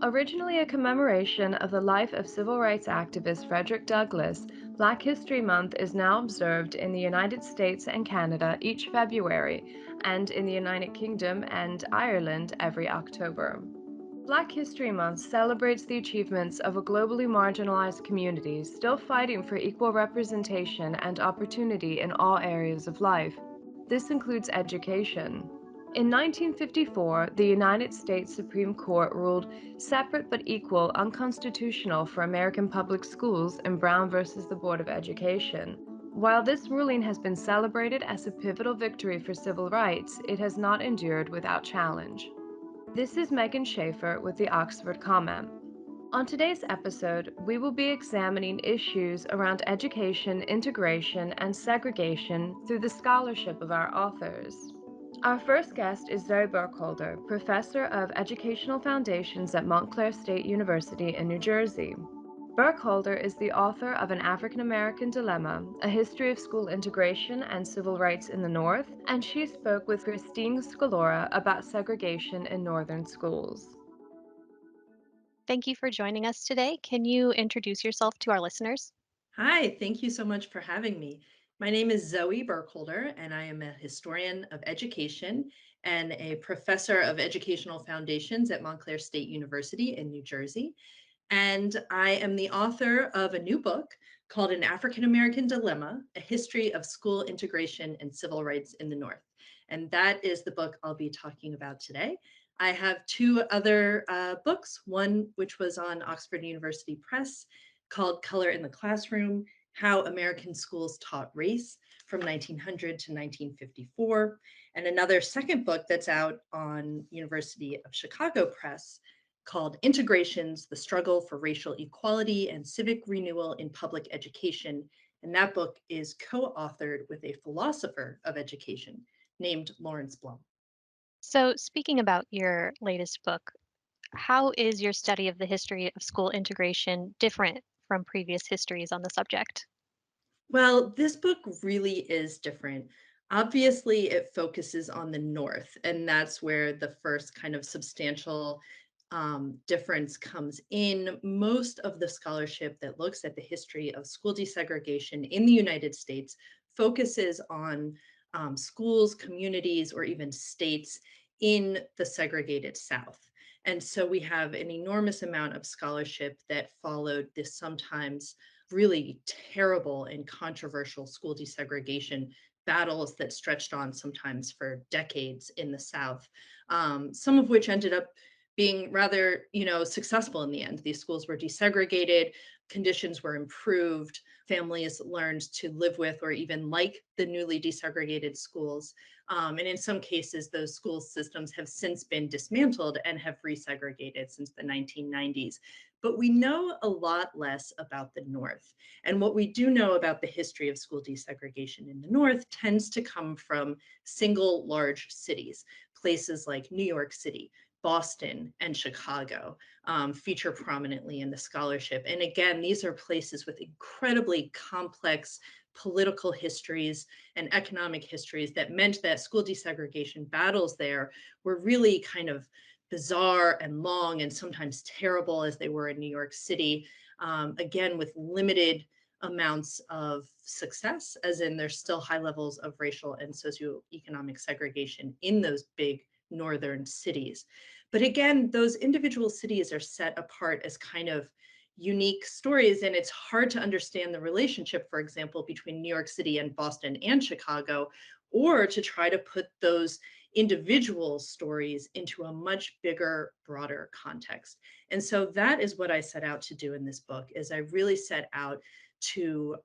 Originally a commemoration of the life of civil rights activist Frederick Douglass, Black History Month is now observed in the United States and Canada each February, and in the United Kingdom and Ireland every October. Black History Month celebrates the achievements of a globally marginalized community still fighting for equal representation and opportunity in all areas of life. This includes education. In 1954, the United States Supreme Court ruled separate but equal unconstitutional for American public schools in Brown versus the Board of Education. While this ruling has been celebrated as a pivotal victory for civil rights, it has not endured without challenge. This is Megan Schaefer with the Oxford Comment. On today's episode, we will be examining issues around education, integration, and segregation through the scholarship of our authors. Our first guest is Zoë Burkholder, Professor of Educational Foundations at Montclair State University in New Jersey. Burkholder is the author of An African American Dilemma, A History of School Integration and Civil Rights in the North, and she spoke with Christine Scalora about segregation in Northern schools. Thank you for joining us today. Can you introduce yourself to our listeners? Hi, thank you so much for having me. My name is Zoë Burkholder, and I am a historian of education and a professor of educational foundations at Montclair State University in New Jersey. And I am the author of a new book called An African American Dilemma, A History of School Integration and Civil Rights in the North. And that is the book I'll be talking about today. I have two other books, one which was on Oxford University Press called Color in the Classroom, How American Schools Taught Race from 1900 to 1954, and another second book that's out on University of Chicago Press called Integrations, The Struggle for Racial Equality and Civic Renewal in Public Education. And that book is co-authored with a philosopher of education named Lawrence Blum. So, speaking about your latest book, how is your study of the history of school integration different from previous histories on the subject? Well, this book really is different. Obviously, it focuses on the North, and that's where the first kind of substantial difference comes in. Most of the scholarship that looks at the history of school desegregation in the United States focuses on schools, communities, or even states in the segregated South. And so we have an enormous amount of scholarship that followed this sometimes really terrible and controversial school desegregation battles that stretched on sometimes for decades in the South, some of which ended up being rather, successful in the end. These schools were desegregated, conditions were improved, families learned to live with or even like the newly desegregated schools. And in some cases, those school systems have since been dismantled and have resegregated since the 1990s. But we know a lot less about the North. And what we do know about the history of school desegregation in the North tends to come from single large cities, places like New York City, Boston, and Chicago feature prominently in the scholarship. And again, these are places with incredibly complex political histories and economic histories that meant that school desegregation battles there were really kind of bizarre and long and sometimes terrible as they were in New York City, again, with limited amounts of success, as in there's still high levels of racial and socioeconomic segregation in those big northern cities. But again, those individual cities are set apart as kind of unique stories, and it's hard to understand the relationship, for example, between New York City and Boston and Chicago, or to try to put those individual stories into a much bigger, broader context. And so that is what I set out to do in this book, is I really set out to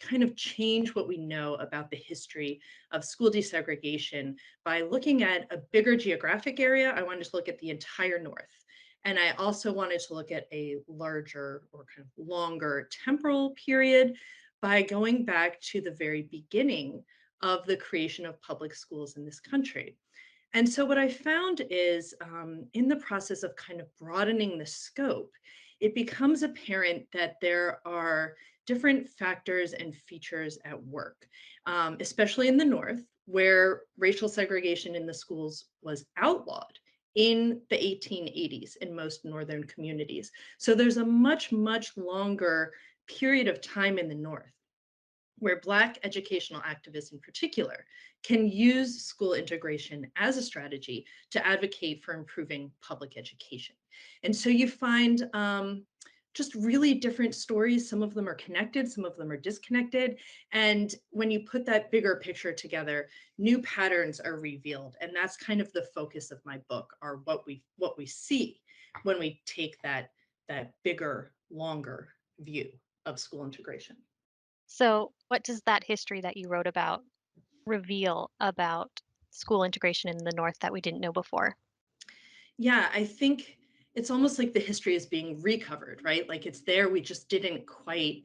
kind of change what we know about the history of school desegregation by looking at a bigger geographic area. I wanted to look at the entire North. And I also wanted to look at a larger or kind of longer temporal period by going back to the very beginning of the creation of public schools in this country. And so what I found is in the process of kind of broadening the scope, it becomes apparent that there are different factors and features at work, especially in the North, where racial segregation in the schools was outlawed in the 1880s in most northern communities. So there's a much, much longer period of time in the North where Black educational activists in particular can use school integration as a strategy to advocate for improving public education. And so you find just really different stories. Some of them are connected, some of them are disconnected. And when you put that bigger picture together, new patterns are revealed. And that's kind of the focus of my book, are what we see when we take that bigger, longer view of school integration. So, what does that history that you wrote about reveal about school integration in the North that we didn't know before? Yeah, I think it's almost like the history is being recovered, right? Like it's there, we just didn't quite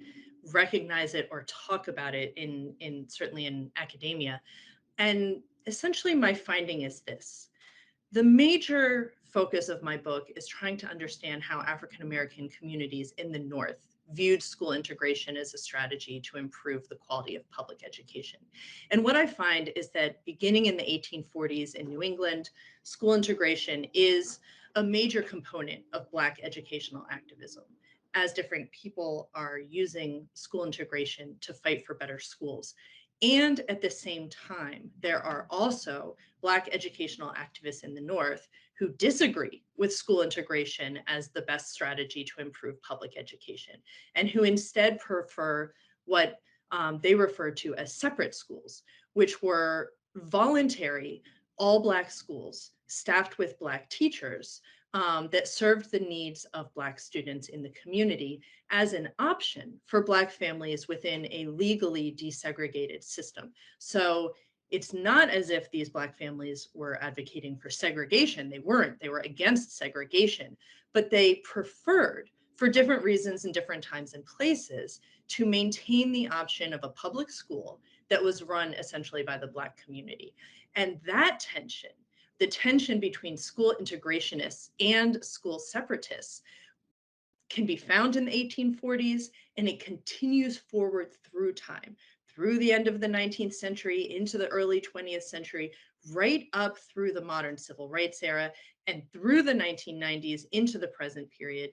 recognize it or talk about it in certainly in academia. And essentially my finding is this. The major focus of my book is trying to understand how African American communities in the North viewed school integration as a strategy to improve the quality of public education. And what I find is that beginning in the 1840s in New England, school integration is a major component of Black educational activism, as different people are using school integration to fight for better schools. And at the same time, there are also Black educational activists in the North who disagree with school integration as the best strategy to improve public education, and who instead prefer what they refer to as separate schools, which were voluntary, all Black schools staffed with Black teachers that served the needs of Black students in the community as an option for Black families within a legally desegregated system. So it's not as if these Black families were advocating for segregation. They weren't. They were against segregation, but they preferred, for different reasons in different times and places, to maintain the option of a public school that was run essentially by the Black community. And that tension, the tension between school integrationists and school separatists, can be found in the 1840s, and it continues forward through time, through the end of the 19th century into the early 20th century, right up through the modern civil rights era, and through the 1990s into the present period,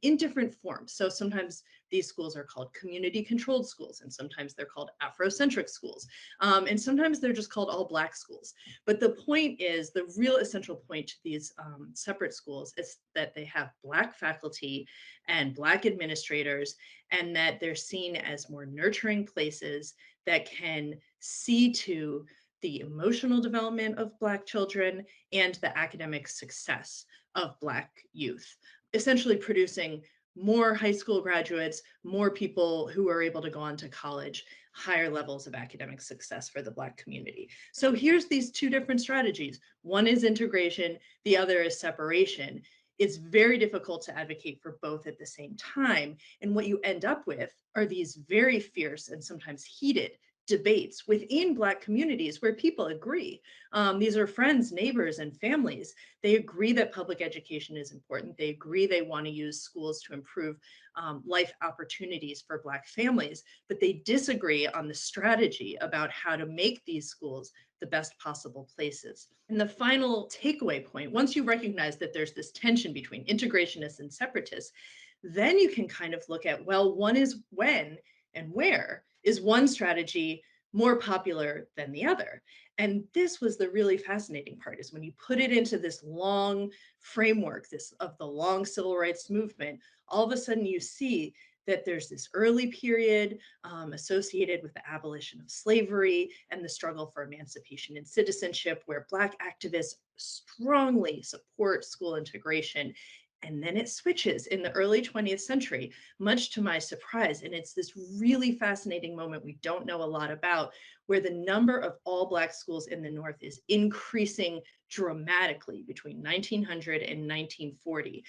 in different forms. So sometimes these schools are called community controlled schools, and sometimes they're called Afrocentric schools, and sometimes they're just called all Black schools. But the point is, the real essential point to these separate schools is that they have Black faculty and Black administrators, and that they're seen as more nurturing places that can see to the emotional development of Black children and the academic success of Black youth, essentially producing more high school graduates, more people who are able to go on to college, higher levels of academic success for the Black community. So here's these two different strategies. One is integration, the other is separation. It's very difficult to advocate for both at the same time. And what you end up with are these very fierce and sometimes heated debates within Black communities where people agree. These are friends, neighbors, and families. They agree that public education is important. They agree they want to use schools to improve life opportunities for Black families, but they disagree on the strategy about how to make these schools the best possible places. And the final takeaway point, once you recognize that there's this tension between integrationists and separatists, then you can kind of look at, well, one is when and where is one strategy more popular than the other? And this was the really fascinating part, is when you put it into this long framework, this of the long civil rights movement, all of a sudden you see that there's this early period associated with the abolition of slavery and the struggle for emancipation and citizenship, where Black activists strongly support school integration. And then it switches in the early 20th century, much to my surprise. And it's this really fascinating moment we don't know a lot about, where the number of all Black schools in the North is increasing dramatically between 1900 and 1940,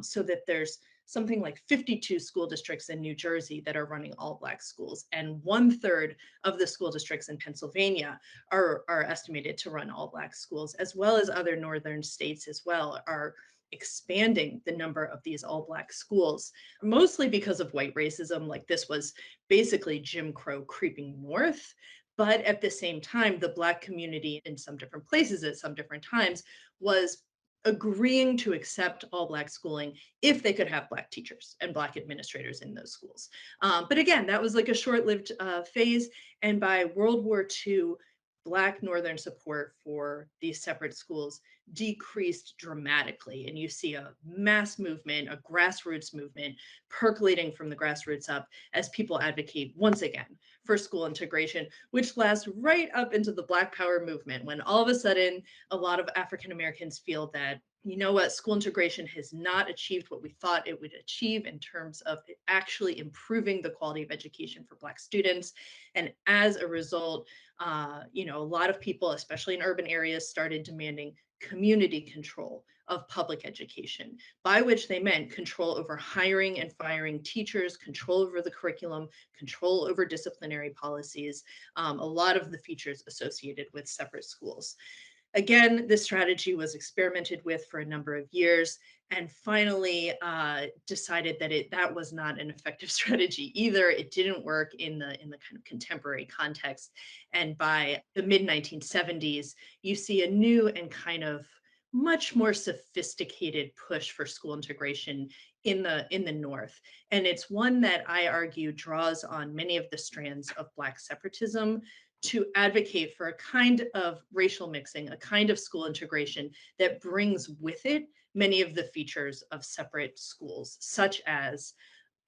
so that there's something like 52 school districts in New Jersey that are running all Black schools, and 1/3 of the school districts in Pennsylvania are estimated to run all Black schools, as well as other northern states as well are expanding the number of these all Black schools, mostly because of white racism. Like, this was basically Jim Crow creeping north. But at the same time, the Black community in some different places at some different times was agreeing to accept all Black schooling if they could have Black teachers and Black administrators in those schools. But again, that was like a short-lived phase. And by World War II, Black Northern support for these separate schools decreased dramatically. And you see a mass movement, a grassroots movement percolating from the grassroots up as people advocate once again for school integration, which lasts right up into the Black Power movement, when all of a sudden a lot of African Americans feel that, you know what, school integration has not achieved what we thought it would achieve in terms of actually improving the quality of education for Black students. And as a result, a lot of people, especially in urban areas, started demanding community control of public education, by which they meant control over hiring and firing teachers, control over the curriculum, control over disciplinary policies, a lot of the features associated with separate schools. Again, this strategy was experimented with for a number of years, and finally decided that that was not an effective strategy either. It didn't work in the kind of contemporary context. And by the mid 1970s, you see a new and kind of much more sophisticated push for school integration in the North. And it's one that I argue draws on many of the strands of Black separatism to advocate for a kind of racial mixing, a kind of school integration that brings with it many of the features of separate schools, such as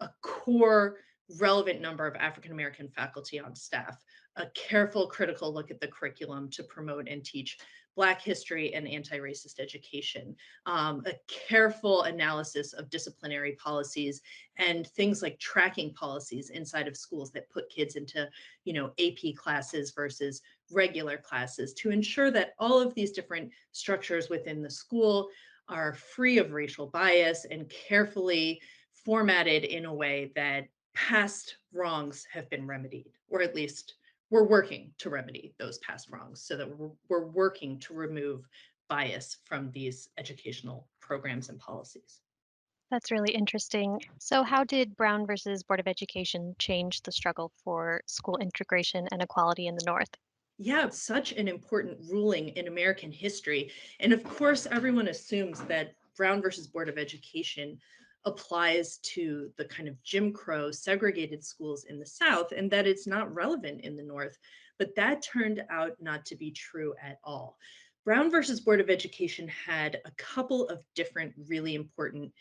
a core relevant number of African American faculty on staff, a careful critical look at the curriculum to promote and teach Black history and anti-racist education, a careful analysis of disciplinary policies and things like tracking policies inside of schools that put kids into, AP classes versus regular classes, to ensure that all of these different structures within the school are free of racial bias and carefully formatted in a way that past wrongs have been remedied, or at least we're working to remedy those past wrongs, so that we're working to remove bias from these educational programs and policies. That's really interesting. So, how did Brown versus Board of Education change the struggle for school integration and equality in the North? Yeah, it's such an important ruling in American history. And of course, everyone assumes that Brown versus Board of Education applies to the kind of Jim Crow segregated schools in the South, and that it's not relevant in the North. But that turned out not to be true at all. Brown versus Board of Education had a couple of different really important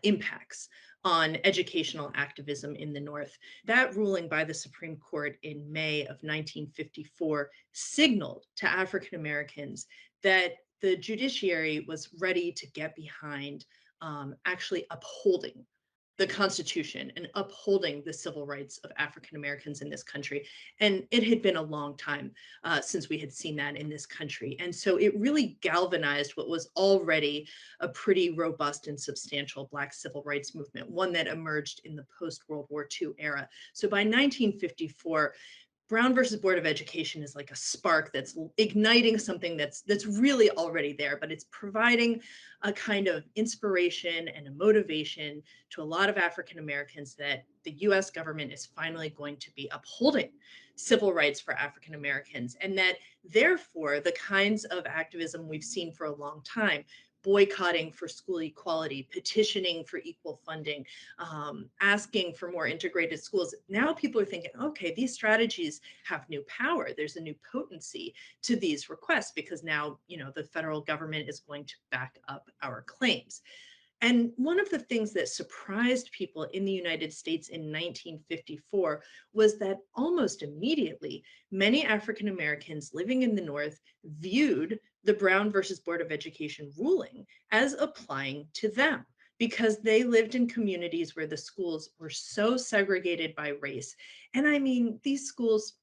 impacts on educational activism in the North. That ruling by the Supreme Court in May of 1954 signaled to African Americans that the judiciary was ready to get behind actually upholding the Constitution and upholding the civil rights of African Americans in this country. And it had been a long time since we had seen that in this country. And so it really galvanized what was already a pretty robust and substantial Black civil rights movement, one that emerged in the post-World War II era. So by 1954, Brown versus Board of Education is like a spark that's igniting something that's really already there, but it's providing a kind of inspiration and a motivation to a lot of African Americans that the US government is finally going to be upholding civil rights for African Americans, and that therefore the kinds of activism we've seen for a long time, boycotting for school equality, petitioning for equal funding, asking for more integrated schools. Now people are thinking, okay, these strategies have new power. There's a new potency to these requests because now, the federal government is going to back up our claims. And one of the things that surprised people in the United States in 1954 was that almost immediately, many African Americans living in the North viewed the Brown versus Board of Education ruling as applying to them, because they lived in communities where the schools were so segregated by race. And I mean, these schools,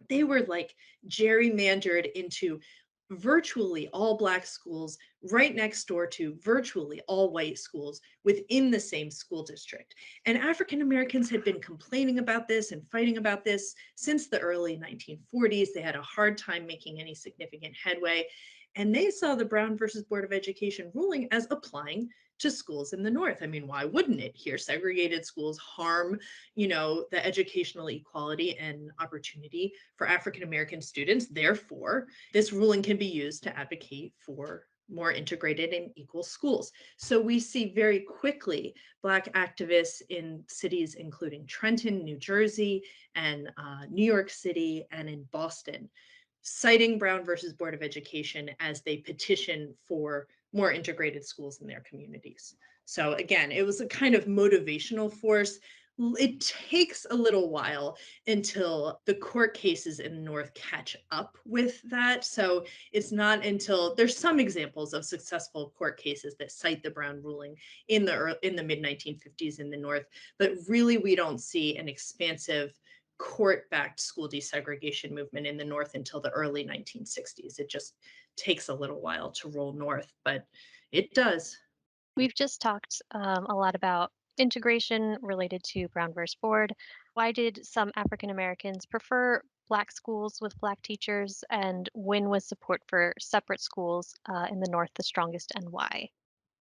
they were like gerrymandered into virtually all Black schools right next door to virtually all white schools within the same school district. And African Americans had been complaining about this and fighting about this since the early 1940s. They had a hard time making any significant headway. And they saw the Brown versus Board of Education ruling as applying to schools in the North. I mean, why wouldn't it? Here, segregated schools harm, the educational equality and opportunity for African American students. Therefore, this ruling can be used to advocate for more integrated and equal schools. So we see very quickly Black activists in cities including Trenton, New Jersey, and New York City, and in Boston, citing Brown versus Board of Education as they petition for more integrated schools in their communities. So again, it was a kind of motivational force. It takes a little while until the court cases in the North catch up with that. So it's not until there's some examples of successful court cases that cite the Brown ruling in the mid 1950s in the North, but really we don't see an expansive court-backed school desegregation movement in the North until the early 1960s. It just takes a little while to roll north, but it does. We've just talked a lot about integration related to Brown versus Board. Why did some African Americans prefer Black schools with Black teachers, and when was support for separate schools in the North the strongest, and why?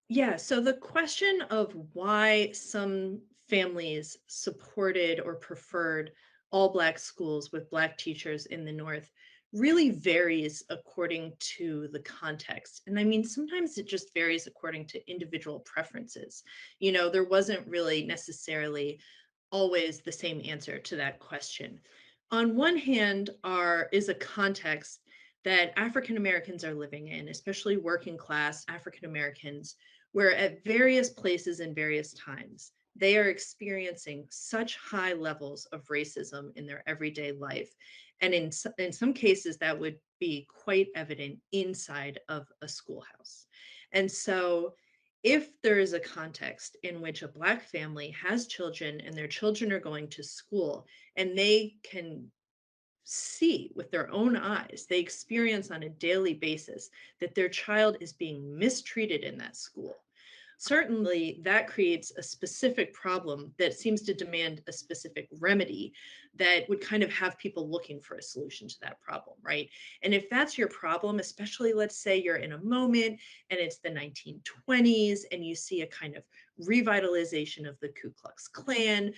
Yeah, so the question of why some families supported or preferred all Black schools with Black teachers in the North really varies according to the context. And I mean, sometimes it just varies according to individual preferences. There wasn't really necessarily always the same answer to that question. On one hand, is a context that African Americans are living in, especially working class African Americans, where at various places and various times, they are experiencing such high levels of racism in their everyday life. And in some cases, that would be quite evident inside of a schoolhouse. And so if there is a context in which a Black family has children and their children are going to school and they can see with their own eyes, they experience on a daily basis that their child is being mistreated in that school. Certainly, that creates a specific problem that seems to demand a specific remedy that would kind of have people looking for a solution to that problem, right? And if that's your problem, especially let's say you're in a moment and it's the 1920s and you see a kind of revitalization of the Ku Klux Klan,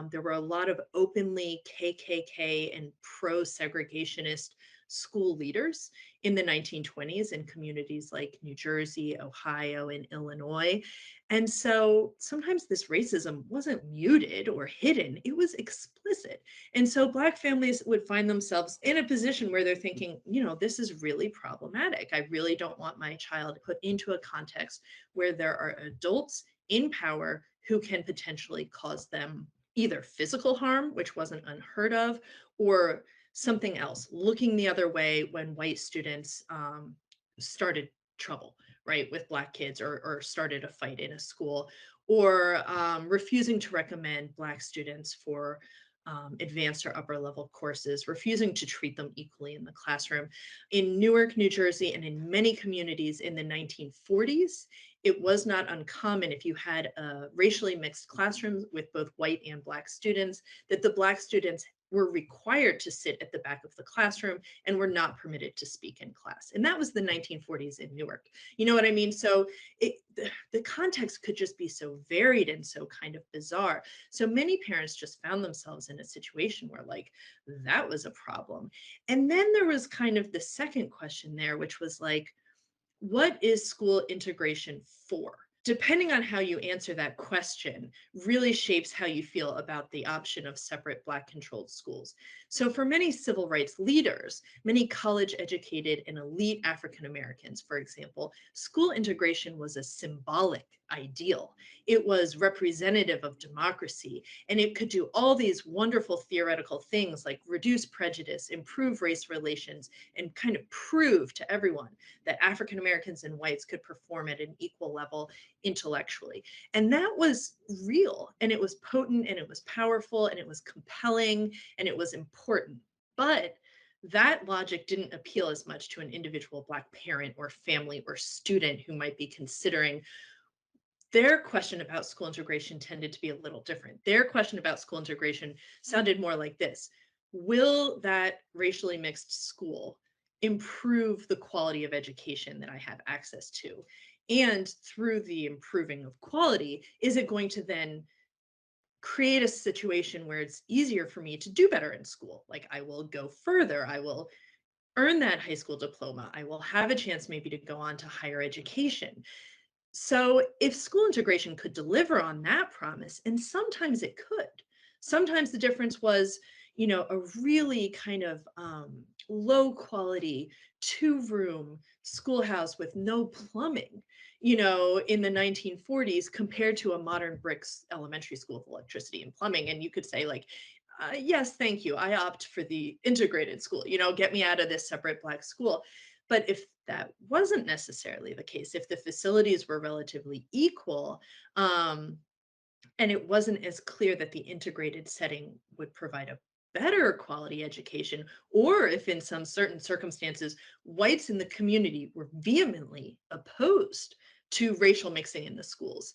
there were a lot of openly KKK and pro segregationist school leaders in the 1920s in communities like New Jersey, Ohio, and Illinois. And so sometimes this racism wasn't muted or hidden, it was explicit. And so Black families would find themselves in a position where they're thinking, this is really problematic. I really don't want my child put into a context where there are adults in power who can potentially cause them either physical harm, which wasn't unheard of, or something else, looking the other way when white students started trouble, right, with Black kids, or started a fight in a school, or refusing to recommend Black students for advanced or upper level courses, refusing to treat them equally in the classroom. In Newark, New Jersey, and in many communities in the 1940s, it was not uncommon if you had a racially mixed classroom with both white and Black students, that the Black students were required to sit at the back of the classroom and were not permitted to speak in class. And that was the 1940s in Newark. You know what I mean? So the context could just be so varied and so kind of bizarre. So many parents just found themselves in a situation where, like, that was a problem. And then there was kind of the second question there, which was like, what is school integration for? Depending on how you answer that question, really shapes how you feel about the option of separate Black controlled schools. So, for many civil rights leaders, many college educated and elite African Americans, for example, school integration was a symbolic ideal. It was representative of democracy, and it could do all these wonderful theoretical things like reduce prejudice, improve race relations, and kind of prove to everyone that African Americans and whites could perform at an equal level intellectually. And that was real, and it was potent, and it was powerful, and it was compelling, and it was important. But that logic didn't appeal as much to an individual Black parent or family or student who might be considering. Their question about school integration tended to be a little different. Their question about school integration sounded more like this: will that racially mixed school improve the quality of education that I have access to? And through the improving of quality, is it going to then create a situation where it's easier for me to do better in school? Like, I will go further, I will earn that high school diploma, I will have a chance maybe to go on to higher education. So if school integration could deliver on that promise, and sometimes it could, sometimes the difference was, a really kind of low quality 2-room schoolhouse with no plumbing, in the 1940s compared to a modern bricks elementary school with electricity and plumbing. And you could say, like, yes, thank you. I opt for the integrated school, get me out of this separate Black school. But if that wasn't necessarily the case, if the facilities were relatively equal, um, and it wasn't as clear that the integrated setting would provide a better quality education, or if in some certain circumstances, whites in the community were vehemently opposed to racial mixing in the schools,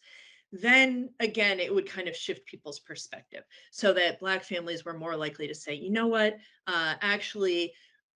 then again, it would kind of shift people's perspective so that Black families were more likely to say, you know what, actually,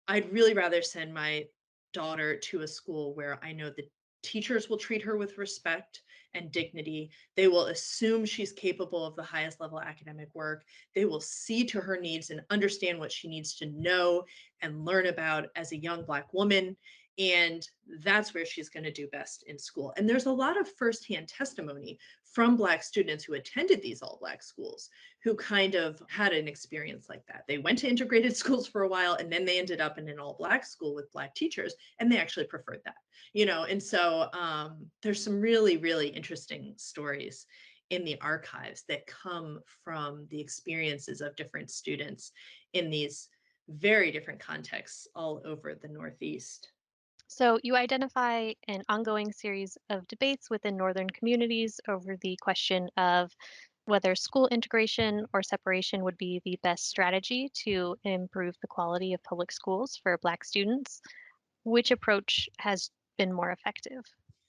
I'd really rather send my daughter to a school where I know the teachers will treat her with respect and dignity. They will assume she's capable of the highest level academic work. They will see to her needs and understand what she needs to know and learn about as a young Black woman. And that's where she's going to do best in school. And there's a lot of firsthand testimony from Black students who attended these all Black schools who kind of had an experience like that. They went to integrated schools for a while and then they ended up in an all Black school with Black teachers, and they actually preferred that, And so there's some really, really interesting stories in the archives that come from the experiences of different students in these very different contexts all over the Northeast. So, you identify an ongoing series of debates within Northern communities over the question of whether school integration or separation would be the best strategy to improve the quality of public schools for Black students. Which approach has been more effective?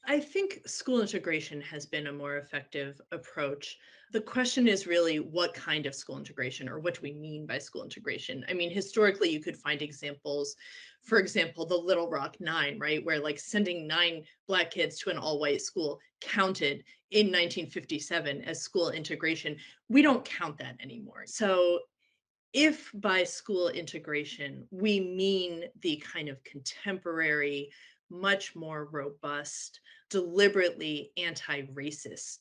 I think school integration has been a more effective approach. The question is really what kind of school integration, or what do we mean by school integration? I mean, historically, you could find examples, for example, the Little Rock Nine, right? Where like sending 9 Black kids to an all white school counted in 1957 as school integration. We don't count that anymore. So if by school integration we mean the kind of contemporary, much more robust, deliberately anti-racist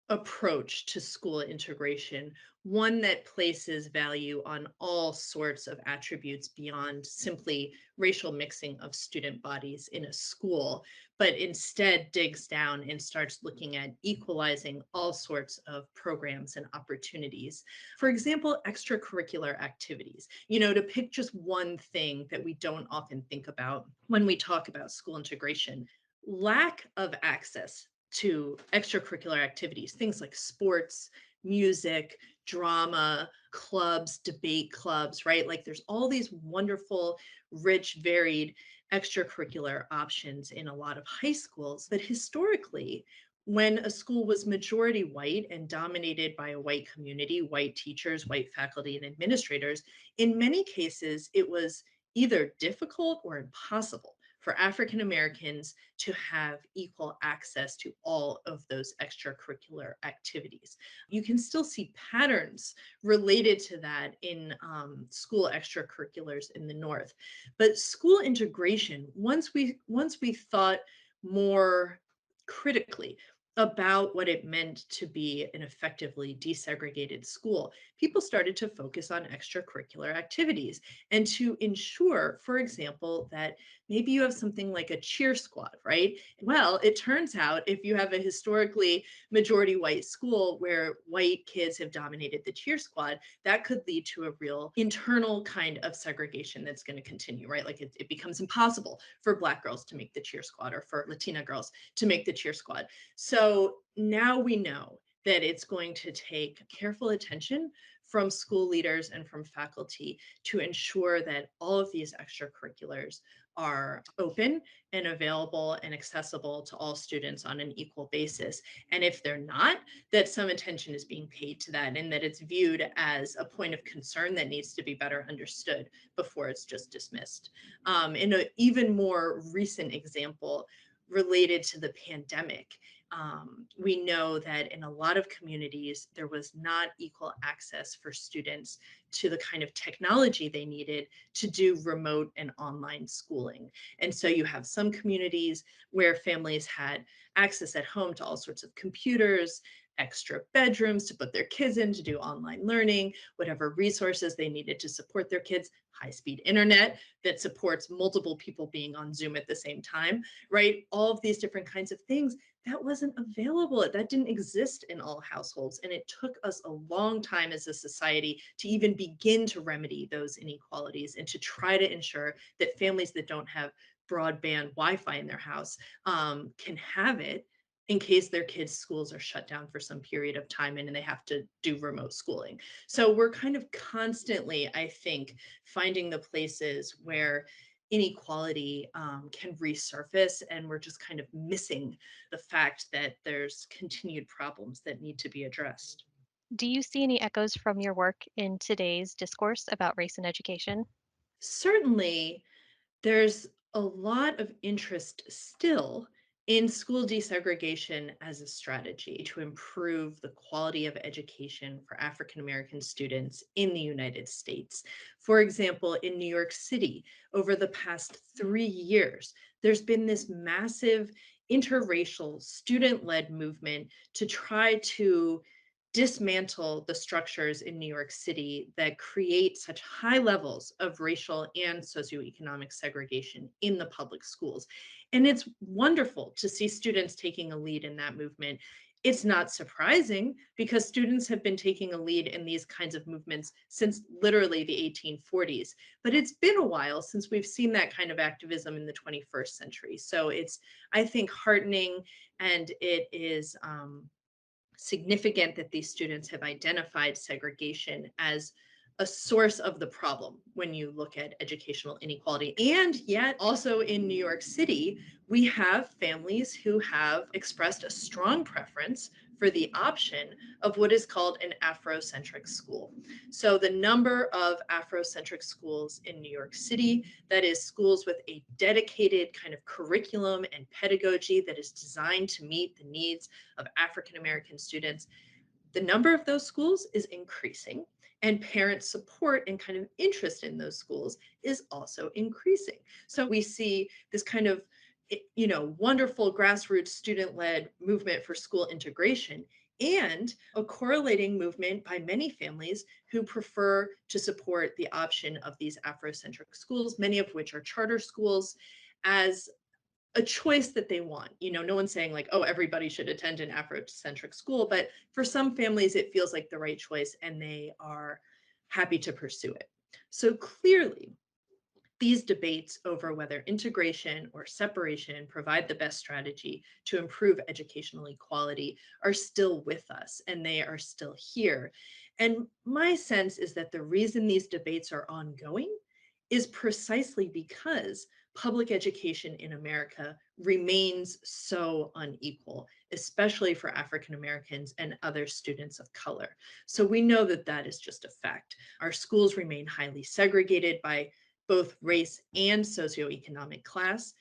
approach to school integration, one that places value on all sorts of attributes beyond simply racial mixing of student bodies in a school, but instead digs down and starts looking at equalizing all sorts of programs and opportunities. For example, extracurricular activities, to pick just one thing that we don't often think about when we talk about school integration. Lack of access to extracurricular activities, things like sports, music, drama, clubs, debate clubs, right? Like there's all these wonderful, rich, varied extracurricular options in a lot of high schools. But historically, when a school was majority white and dominated by a white community, white teachers, white faculty, and administrators, in many cases, it was either difficult or impossible for African Americans to have equal access to all of those extracurricular activities. You can still see patterns related to that in school extracurriculars in the North. But school integration, once we thought more critically about what it meant to be an effectively desegregated school, people started to focus on extracurricular activities and to ensure, for example, that maybe you have something like a cheer squad, right? Well, it turns out if you have a historically majority white school where white kids have dominated the cheer squad, that could lead to a real internal kind of segregation that's going to continue, right? Like it becomes impossible for Black girls to make the cheer squad or for Latina girls to make the cheer squad. So now we know that it's going to take careful attention from school leaders and from faculty to ensure that all of these extracurriculars are open and available and accessible to all students on an equal basis. And if they're not, that some attention is being paid to that and that it's viewed as a point of concern that needs to be better understood before it's just dismissed. In an even more recent example related to the pandemic, We know that in a lot of communities, there was not equal access for students to the kind of technology they needed to do remote and online schooling. And so you have some communities where families had access at home to all sorts of computers, extra bedrooms to put their kids in to do online learning, whatever resources they needed to support their kids, high-speed internet that supports multiple people being on Zoom at the same time, right? All of these different kinds of things that wasn't available. That didn't exist in all households. And it took us a long time as a society to even begin to remedy those inequalities and to try to ensure that families that don't have broadband Wi-Fi in their house can have it in case their kids' schools are shut down for some period of time and they have to do remote schooling. So we're kind of constantly, I think, finding the places where inequality can resurface, and we're just kind of missing the fact that there's continued problems that need to be addressed. Do you see any echoes from your work in today's discourse about race and education? Certainly, there's a lot of interest still in school desegregation as a strategy to improve the quality of education for African American students in the United States. For example, in New York City, over the past 3 years, there's been this massive interracial student led movement to try to dismantle the structures in New York City that create such high levels of racial and socioeconomic segregation in the public schools. And it's wonderful to see students taking a lead in that movement. It's not surprising because students have been taking a lead in these kinds of movements since literally the 1840s. But it's been a while since we've seen that kind of activism in the 21st century. So it's, I think, heartening, and it is significant that these students have identified segregation as a source of the problem when you look at educational inequality. And yet, also in New York City, we have families who have expressed a strong preference for the option of what is called an Afrocentric school. So, the number of Afrocentric schools in New York City, that is, schools with a dedicated kind of curriculum and pedagogy that is designed to meet the needs of African American students, the number of those schools is increasing, and parent support and kind of interest in those schools is also increasing. So we see this kind of wonderful grassroots student-led movement for school integration, and a correlating movement by many families who prefer to support the option of these Afrocentric schools, many of which are charter schools, as a choice that they want. No one's saying like, oh, everybody should attend an Afrocentric school, but for some families, it feels like the right choice and they are happy to pursue it. So clearly, these debates over whether integration or separation provide the best strategy to improve educational equality are still with us, and they are still here. And my sense is that the reason these debates are ongoing is precisely because public education in America remains so unequal, especially for African Americans and other students of color. So we know that that is just a fact. Our schools remain highly segregated by both race and socioeconomic class,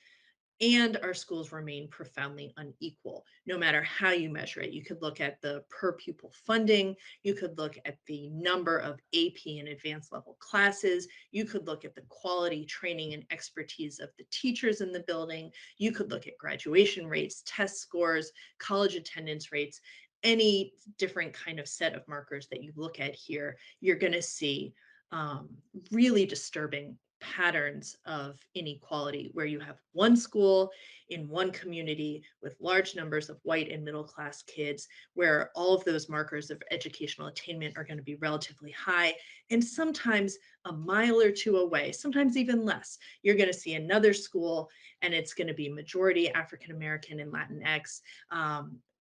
and our schools remain profoundly unequal, no matter how you measure it. You could look at the per pupil funding, you could look at the number of AP and advanced level classes, you could look at the quality, training, and expertise of the teachers in the building, you could look at graduation rates, test scores, college attendance rates, any different kind of set of markers that you look at here, you're going to see um, really disturbing patterns of inequality where you have one school in one community with large numbers of white and middle class kids, where all of those markers of educational attainment are going to be relatively high. And sometimes a mile or two away, sometimes even less, you're going to see another school and it's going to be majority African American and Latinx,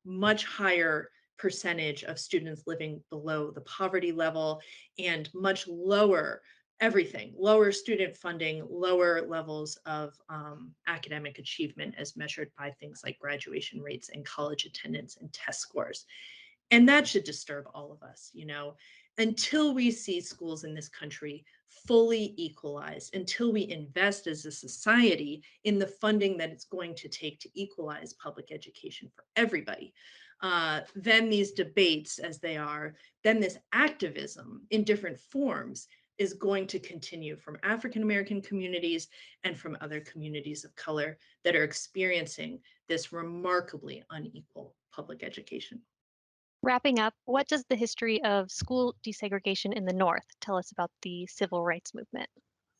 much higher percentage of students living below the poverty level, and much lower everything, lower student funding, lower levels of academic achievement as measured by things like graduation rates and college attendance and test scores. And that should disturb all of us, until we see schools in this country fully equalized, until we invest as a society in the funding that it's going to take to equalize public education for everybody. Then these debates, as they are, then this activism in different forms is going to continue from African American communities and from other communities of color that are experiencing this remarkably unequal public education. Wrapping up, what does the history of school desegregation in the North tell us about the civil rights movement?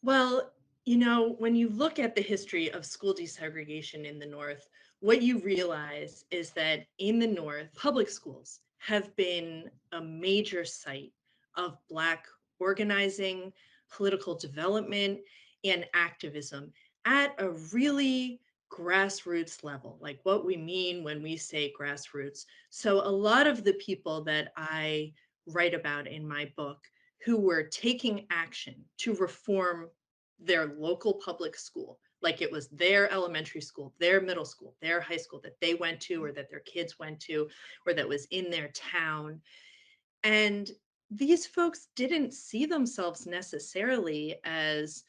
Well, when you look at the history of school desegregation in the North, what you realize is that in the North, public schools have been a major site of Black organizing, political development, and activism at a really grassroots level, like what we mean when we say grassroots. So, a lot of the people that I write about in my book who were taking action to reform their local public school, like it was their elementary school, their middle school, their high school that they went to, or that their kids went to, or that was in their town. And these folks didn't see themselves necessarily as,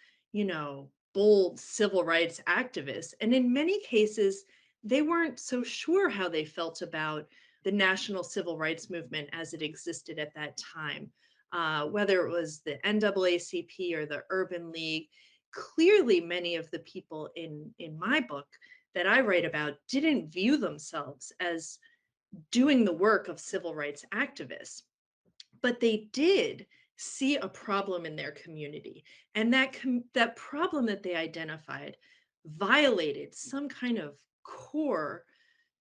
bold civil rights activists. And in many cases, they weren't so sure how they felt about the national civil rights movement as it existed at that time. Whether it was the NAACP or the Urban League, clearly many of the people in my book that I write about didn't view themselves as doing the work of civil rights activists, but they did see a problem in their community, and that problem that they identified violated some kind of core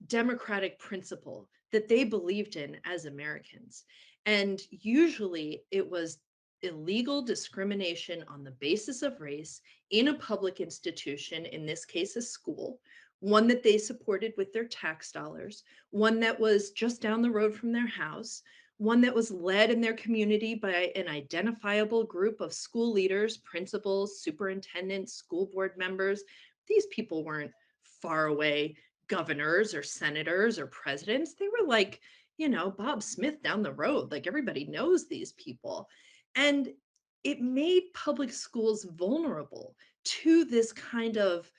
democratic principle that they believed in as Americans. And usually it was illegal discrimination on the basis of race in a public institution, in this case, a school, one that they supported with their tax dollars, one that was just down the road from their house, one that was led in their community by an identifiable group of school leaders, principals, superintendents, school board members. These people weren't far away governors or senators or presidents. They were like, Bob Smith down the road. Like everybody knows these people. And it made public schools vulnerable to this kind of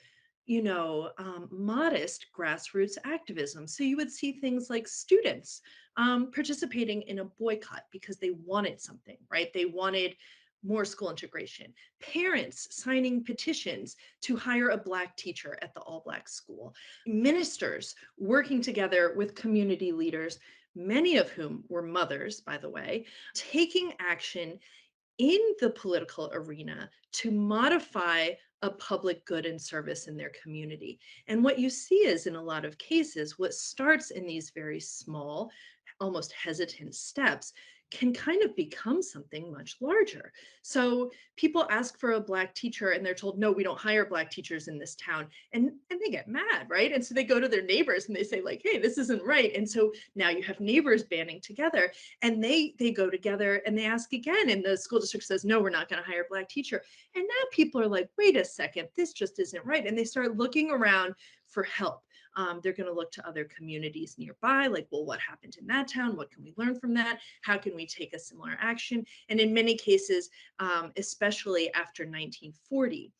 modest grassroots activism. So you would see things like students participating in a boycott because they wanted something, right? They wanted more school integration. Parents signing petitions to hire a Black teacher at the all Black school. Ministers working together with community leaders, many of whom were mothers, by the way, taking action in the political arena to modify a public good and service in their community. And what you see is, in a lot of cases, what starts in these very small, almost hesitant steps can kind of become something much larger. So people ask for a Black teacher and they're told, no, we don't hire Black teachers in this town. And they get mad, right? And so they go to their neighbors and they say, like, hey, this isn't right. And so now you have neighbors banding together, and they go together and they ask again, and the school district says, no, we're not going to hire a Black teacher. And now people are like, wait a second, this just isn't right. And they start looking around for help. They're going to look to other communities nearby, like, well, what happened in that town? What can we learn from that? How can we take a similar action? And in many cases, especially after 1940,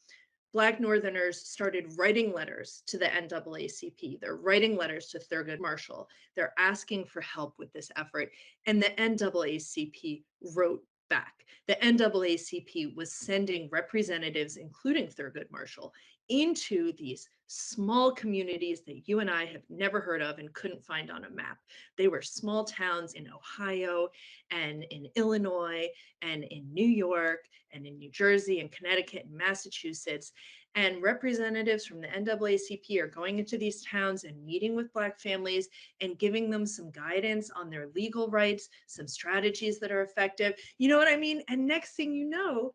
Black Northerners started writing letters to the NAACP. They're writing letters to Thurgood Marshall. They're asking for help with this effort. And the NAACP wrote back. The NAACP was sending representatives, including Thurgood Marshall, into these small communities that you and I have never heard of and couldn't find on a map. They were small towns in Ohio and in Illinois and in New York and in New Jersey and Connecticut and Massachusetts. And representatives from the NAACP are going into these towns and meeting with Black families and giving them some guidance on their legal rights, some strategies that are effective. You know what I mean? And next thing you know,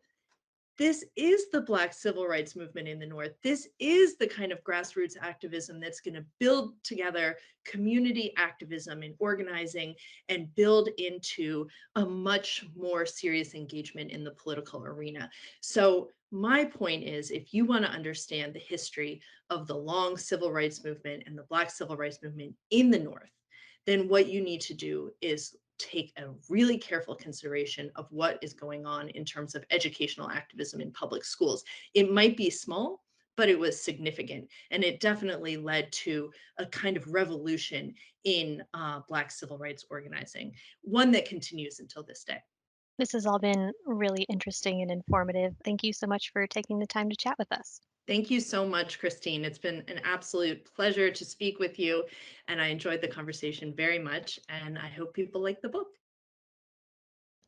this is the Black civil rights movement in the North. This is the kind of grassroots activism that's going to build together community activism and organizing and build into a much more serious engagement in the political arena. So my point is, if you want to understand the history of the long civil rights movement and the Black civil rights movement in the North, then what you need to do is take a really careful consideration of what is going on in terms of educational activism in public schools. It might be small, but it was significant. And it definitely led to a kind of revolution in Black civil rights organizing, one that continues until this day. This has all been really interesting and informative. Thank you so much for taking the time to chat with us. Thank you so much, Christine. It's been an absolute pleasure to speak with you, and I enjoyed the conversation very much, and I hope people like the book.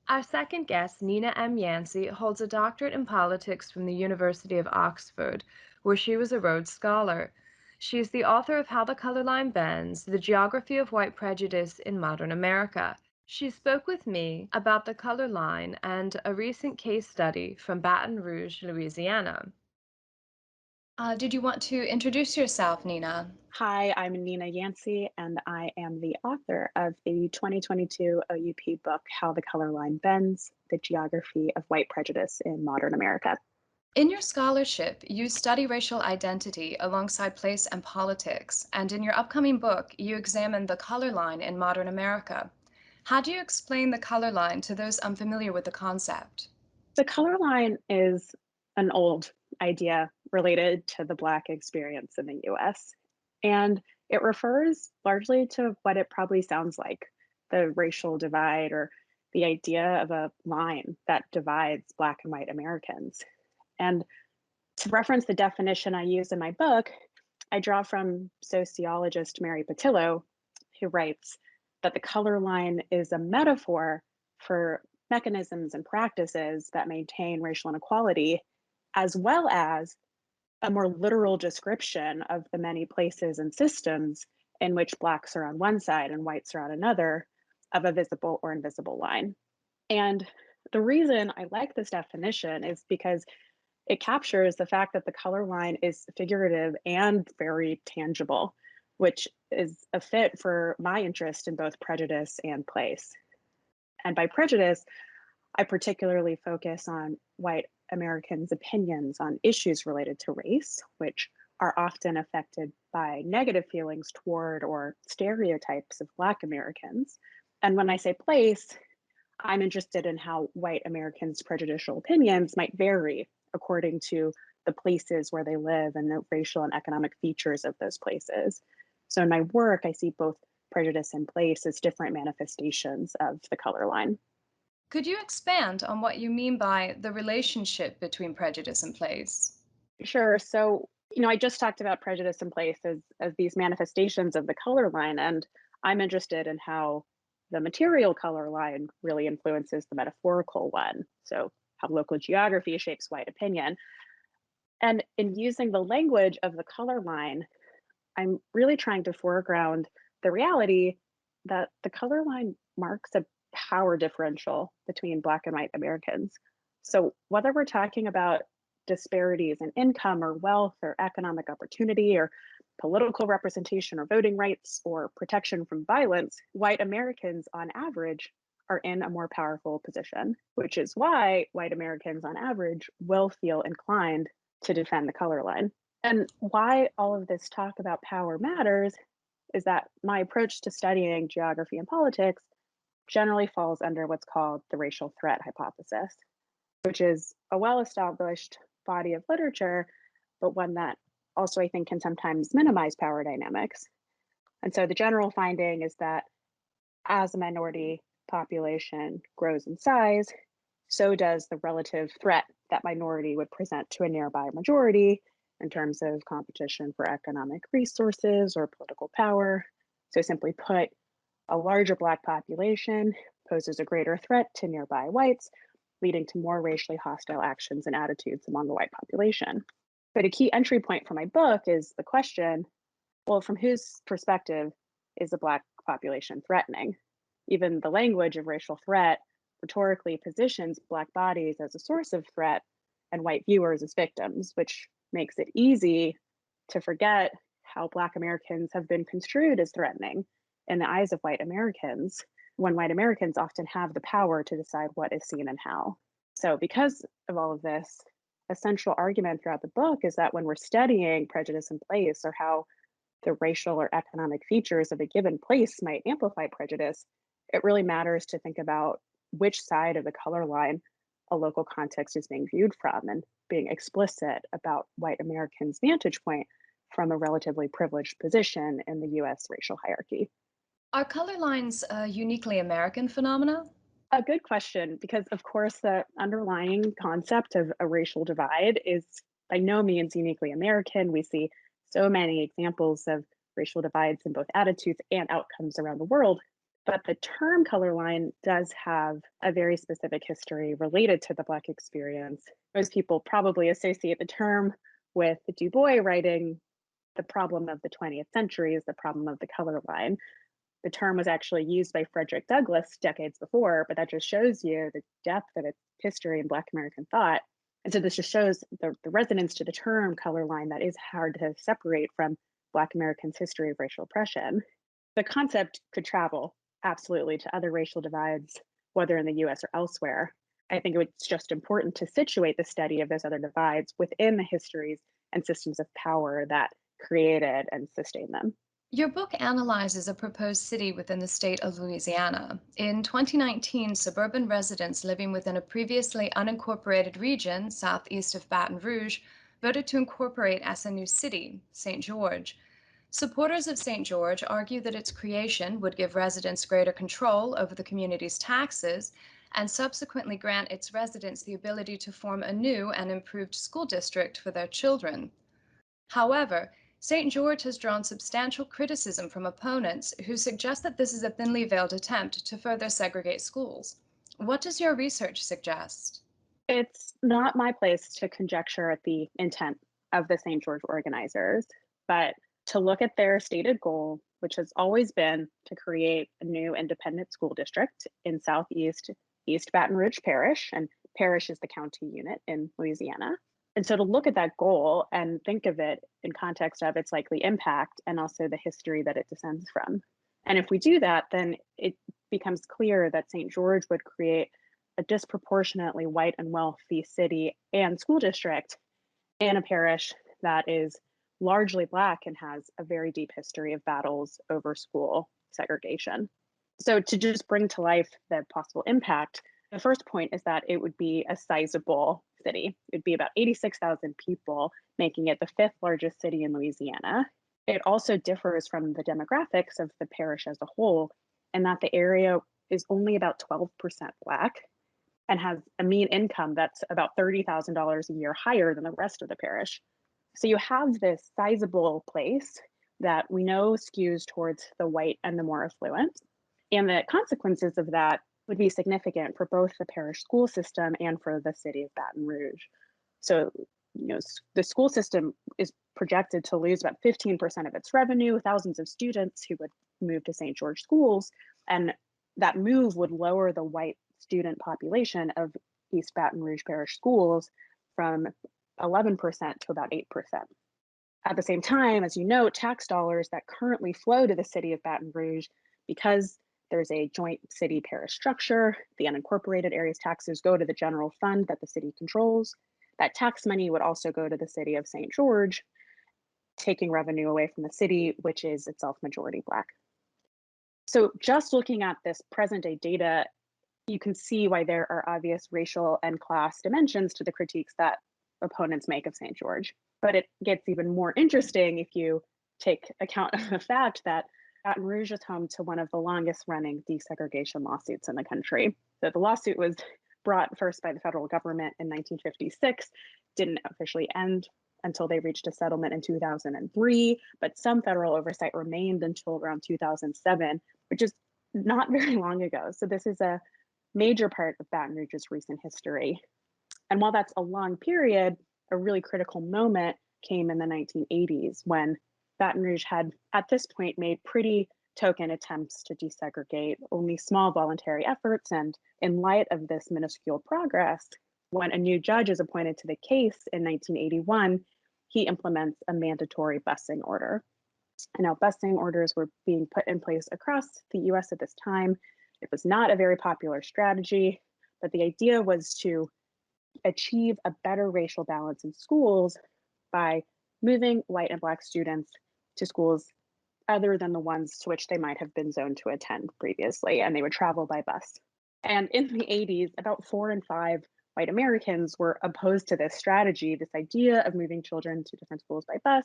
Our second guest, Nina M. Yancey, holds a doctorate in politics from the University of Oxford, where she was a Rhodes Scholar. She is the author of How the Color Line Bends, The Geography of White Prejudice in Modern America. She spoke with me about the color line and a recent case study from Baton Rouge, Louisiana. Did you want to introduce yourself, Nina? Hi, I'm Nina Yancey, and I am the author of the 2022 OUP book, How the Color Line Bends, The Geography of White Prejudice in Modern America. In your scholarship, you study racial identity alongside place and politics, and in your upcoming book, you examine the color line in modern America. How do you explain the color line to those unfamiliar with the concept? The color line is an old idea related to the Black experience in the US, and it refers largely to what it probably sounds like, the racial divide or the idea of a line that divides Black and white Americans. And to reference the definition I use in my book, I draw from sociologist Mary Patillo, who writes that the color line is a metaphor for mechanisms and practices that maintain racial inequality, as well as a more literal description of the many places and systems in which Blacks are on one side and whites are on another of a visible or invisible line. And the reason I like this definition is because it captures the fact that the color line is figurative and very tangible, which is a fit for my interest in both prejudice and place. And by prejudice, I particularly focus on white Americans' opinions on issues related to race, which are often affected by negative feelings toward or stereotypes of Black Americans. And when I say place, I'm interested in how white Americans' prejudicial opinions might vary according to the places where they live and the racial and economic features of those places. So in my work, I see both prejudice and place as different manifestations of the color line. Could you expand on what you mean by the relationship between prejudice and place? Sure. So, I just talked about prejudice and place as these manifestations of the color line, and I'm interested in how the material color line really influences the metaphorical one. So, how local geography shapes white opinion. And in using the language of the color line, I'm really trying to foreground the reality that the color line marks a power differential between Black and white Americans. So, whether we're talking about disparities in income or wealth or economic opportunity or political representation or voting rights or protection from violence, white Americans on average are in a more powerful position, which is why white Americans on average will feel inclined to defend the color line. And why all of this talk about power matters is that my approach to studying geography and politics generally falls under what's called the racial threat hypothesis, which is a well established body of literature, but one that also I think can sometimes minimize power dynamics. And so the general finding is that as a minority population grows in size, so does the relative threat that minority would present to a nearby majority in terms of competition for economic resources or political power. So, simply put, a larger Black population poses a greater threat to nearby whites, leading to more racially hostile actions and attitudes among the white population. But a key entry point for my book is the question, well, from whose perspective is the Black population threatening? Even the language of racial threat rhetorically positions Black bodies as a source of threat and white viewers as victims, which makes it easy to forget how Black Americans have been construed as threatening in the eyes of white Americans, when white Americans often have the power to decide what is seen and how. So, because of all of this, a central argument throughout the book is that when we're studying prejudice in place or how the racial or economic features of a given place might amplify prejudice, it really matters to think about which side of the color line a local context is being viewed from and being explicit about white Americans' vantage point from a relatively privileged position in the US racial hierarchy. Are color lines a uniquely American phenomena? A good question, because of course, the underlying concept of a racial divide is by no means uniquely American. We see so many examples of racial divides in both attitudes and outcomes around the world. But the term color line does have a very specific history related to the Black experience. Most people probably associate the term with Du Bois writing the problem of the 20th century is the problem of the color line. The term was actually used by Frederick Douglass decades before, but that just shows you the depth of its history in Black American thought. And so this just shows the resonance to the term color line that is hard to separate from Black Americans' history of racial oppression. The concept could travel absolutely to other racial divides, whether in the US or elsewhere. I think it's just important to situate the study of those other divides within the histories and systems of power that created and sustained them. Your book analyzes a proposed city within the state of Louisiana. In 2019, suburban residents living within a previously unincorporated region southeast of Baton Rouge voted to incorporate as a new city, St. George. Supporters of St. George argue that its creation would give residents greater control over the community's taxes and subsequently grant its residents the ability to form a new and improved school district for their children. However, St. George has drawn substantial criticism from opponents who suggest that this is a thinly veiled attempt to further segregate schools. What does your research suggest? It's not my place to conjecture at the intent of the St. George organizers, but to look at their stated goal, which has always been to create a new independent school district in Southeast East Baton Rouge Parish, and Parish is the county unit in Louisiana. And so to look at that goal and think of it in context of its likely impact and also the history that it descends from. And if we do that, then it becomes clear that St. George would create a disproportionately white and wealthy city and school district in a parish that is largely Black and has a very deep history of battles over school segregation. So, to just bring to life the possible impact, the first point is that it would be a sizable city. It would be about 86,000 people, making it the fifth largest city in Louisiana. It also differs from the demographics of the parish as a whole, in that the area is only about 12% Black and has a mean income that's about $30,000 a year higher than the rest of the parish. So you have this sizable place that we know skews towards the white and the more affluent. And the consequences of that would be significant for both the parish school system and for the city of Baton Rouge. So, the school system is projected to lose about 15% of its revenue, thousands of students who would move to St. George schools. And that move would lower the white student population of East Baton Rouge Parish schools from 11% to about 8%. At the same time, as you know, tax dollars that currently flow to the city of Baton Rouge, because there's a joint city parish structure, the unincorporated areas taxes go to the general fund that the city controls. That tax money would also go to the city of St. George, taking revenue away from the city, which is itself majority Black. So just looking at this present day data, you can see why there are obvious racial and class dimensions to the critiques that opponents make of St. George. But it gets even more interesting if you take account of the fact that Baton Rouge is home to one of the longest running desegregation lawsuits in the country. So the lawsuit was brought first by the federal government in 1956, didn't officially end until they reached a settlement in 2003, but some federal oversight remained until around 2007, which is not very long ago. So this is a major part of Baton Rouge's recent history. And while that's a long period, a really critical moment came in the 1980s when Baton Rouge had, at this point, made pretty token attempts to desegregate, only small voluntary efforts. And in light of this minuscule progress, when a new judge is appointed to the case in 1981, he implements a mandatory busing order. And now busing orders were being put in place across the US at this time. It was not a very popular strategy, but the idea was to achieve a better racial balance in schools by moving white and Black students to schools other than the ones to which they might have been zoned to attend previously, and they would travel by bus. And in the 80s, about 4 in 5 white Americans were opposed to this strategy, this idea of moving children to different schools by bus,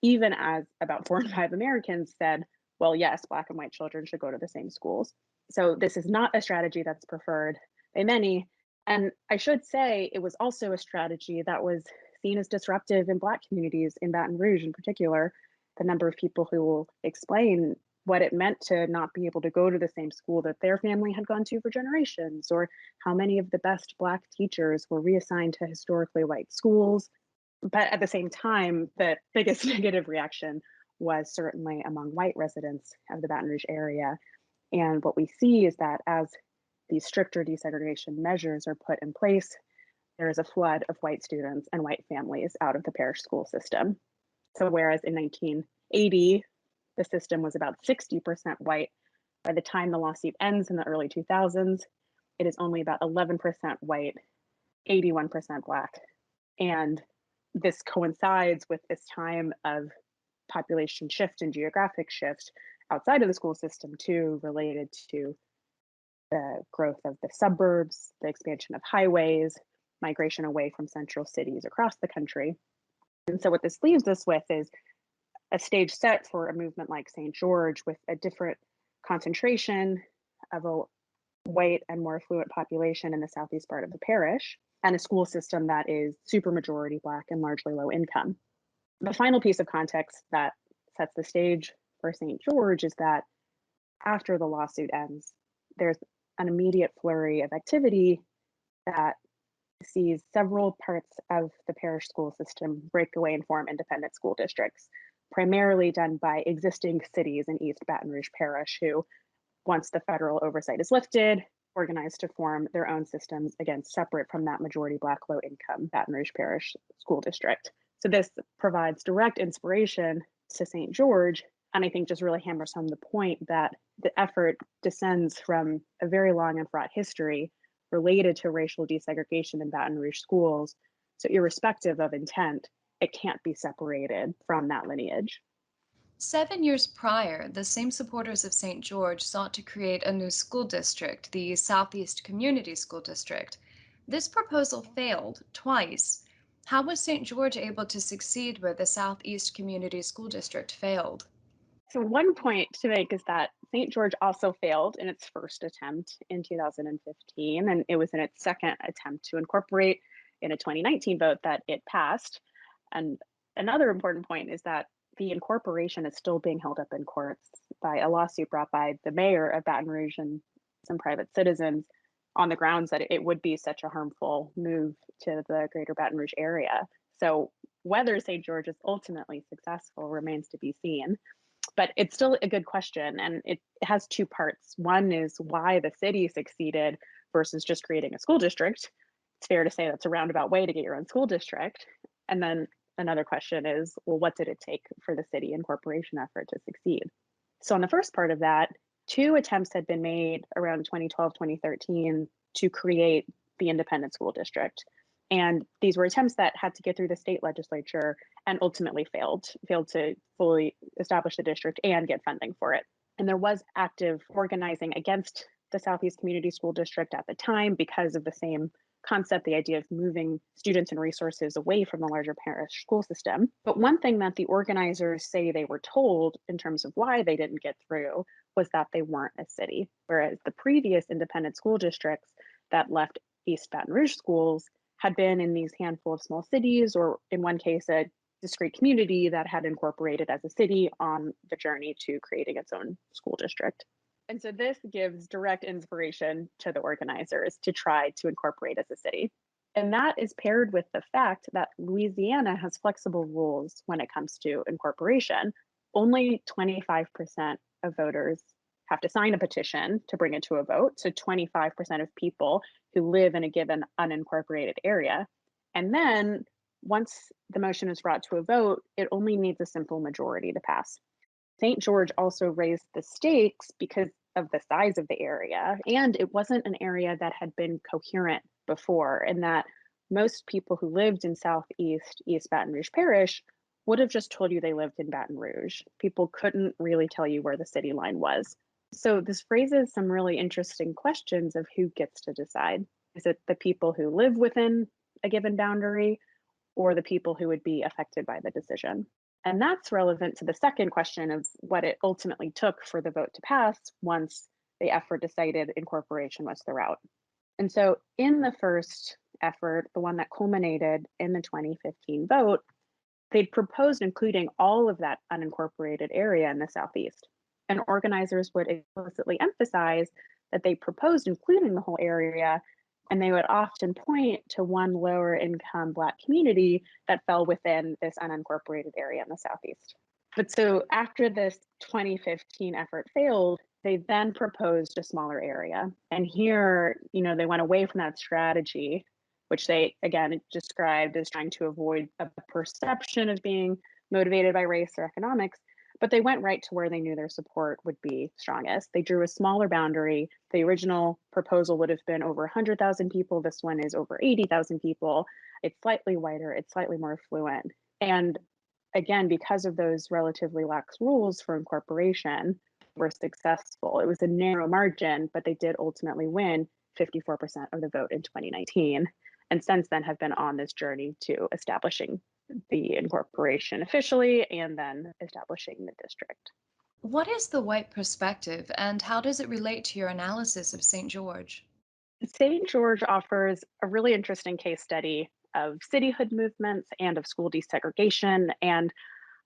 even as about 4 in 5 Americans said, well, yes, Black and white children should go to the same schools. So this is not a strategy that's preferred by many. And I should say it was also a strategy that was seen as disruptive in Black communities in Baton Rouge in particular. The number of people who will explain what it meant to not be able to go to the same school that their family had gone to for generations, or how many of the best Black teachers were reassigned to historically white schools. But at the same time, the biggest negative reaction was certainly among white residents of the Baton Rouge area. And what we see is that as these stricter desegregation measures are put in place, there is a flood of white students and white families out of the parish school system. So whereas in 1980, the system was about 60% white, by the time the lawsuit ends in the early 2000s, it is only about 11% white, 81% Black. And this coincides with this time of population shift and geographic shift outside of the school system too, related to the growth of the suburbs, the expansion of highways, migration away from central cities across the country. And so what this leaves us with is a stage set for a movement like St. George with a different concentration of a white and more affluent population in the southeast part of the parish, and a school system that is super majority Black and largely low income. The final piece of context that sets the stage for St. George is that after the lawsuit ends, there's an immediate flurry of activity that sees several parts of the parish school system break away and form independent school districts, primarily done by existing cities in East Baton Rouge Parish who, once the federal oversight is lifted, organized to form their own systems, again, separate from that majority Black low income Baton Rouge Parish school district. So this provides direct inspiration to St. George, and I think just really hammers home the point that the effort descends from a very long and fraught history related to racial desegregation in Baton Rouge schools. So irrespective of intent, it can't be separated from that lineage. 7 years prior, the same supporters of St. George sought to create a new school district, the Southeast Community School District. This proposal failed twice. How was St. George able to succeed where the Southeast Community School District failed? So one point to make is that St. George also failed in its first attempt in 2015, and it was in its second attempt to incorporate in a 2019 vote that it passed. And another important point is that the incorporation is still being held up in courts by a lawsuit brought by the mayor of Baton Rouge and some private citizens on the grounds that it would be such a harmful move to the greater Baton Rouge area. So whether St. George is ultimately successful remains to be seen. But it's still a good question, and it has two parts. One is why the city succeeded versus just creating a school district. It's fair to say that's a roundabout way to get your own school district. And then another question is, well, what did it take for the city and corporation effort to succeed? So on the first part of that, 2 attempts had been made around 2012, 2013 to create the independent school district. And these were attempts that had to get through the state legislature and ultimately failed to fully establish the district and get funding for it. And there was active organizing against the Southeast Community School District at the time because of the same concept, the idea of moving students and resources away from the larger parish school system. But one thing that the organizers say they were told in terms of why they didn't get through was that they weren't a city, whereas the previous independent school districts that left East Baton Rouge schools had been in these handful of small cities, or in one case, a discrete community that had incorporated as a city on the journey to creating its own school district. And so this gives direct inspiration to the organizers to try to incorporate as a city. And that is paired with the fact that Louisiana has flexible rules when it comes to incorporation. Only 25% of voters have to sign a petition to bring it to a vote. So 25% of people who live in a given unincorporated area. And then once the motion is brought to a vote, it only needs a simple majority to pass. St. George also raised the stakes because of the size of the area, and it wasn't an area that had been coherent before, in that most people who lived in Southeast East Baton Rouge Parish would have just told you they lived in Baton Rouge. People couldn't really tell you where the city line was. So this raises some really interesting questions of who gets to decide. Is it the people who live within a given boundary or the people who would be affected by the decision? And that's relevant to the second question of what it ultimately took for the vote to pass once the effort decided incorporation was the route. And so in the first effort, the one that culminated in the 2015 vote, they'd proposed including all of that unincorporated area in the Southeast. And organizers would explicitly emphasize that they proposed including the whole area, and they would often point to one lower income Black community that fell within this unincorporated area in the Southeast. But so after this 2015 effort failed, they then proposed a smaller area. And here, they went away from that strategy, which they again described as trying to avoid a perception of being motivated by race or economics, but they went right to where they knew their support would be strongest. They drew a smaller boundary. The original proposal would have been over 100,000 people. This one is over 80,000 people. It's slightly wider, it's slightly more affluent. And again, because of those relatively lax rules for incorporation, were successful. It was a narrow margin, but they did ultimately win 54% of the vote in 2019. And since then have been on this journey to establishing the incorporation officially and then establishing the district. What is the white perspective, and how does it relate to your analysis of St. George? St. George offers a really interesting case study of cityhood movements and of school desegregation. And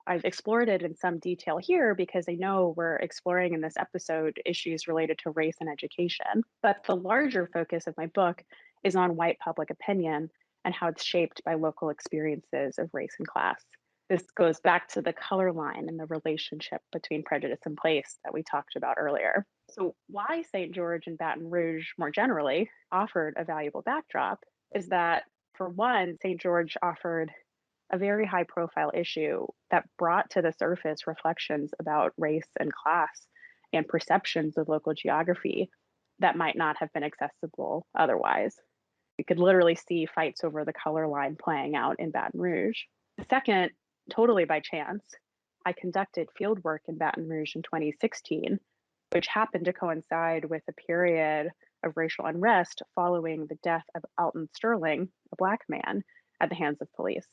I've explored it in some detail here because I know we're exploring in this episode issues related to race and education. But the larger focus of my book is on white public opinion and how it's shaped by local experiences of race and class. This goes back to the color line and the relationship between prejudice and place that we talked about earlier. So, why St. George and Baton Rouge more generally offered a valuable backdrop is that, for one, St. George offered a very high profile issue that brought to the surface reflections about race and class and perceptions of local geography that might not have been accessible otherwise. You could literally see fights over the color line playing out in Baton Rouge. Second, totally by chance, I conducted fieldwork in Baton Rouge in 2016, which happened to coincide with a period of racial unrest following the death of Alton Sterling, a Black man, at the hands of police.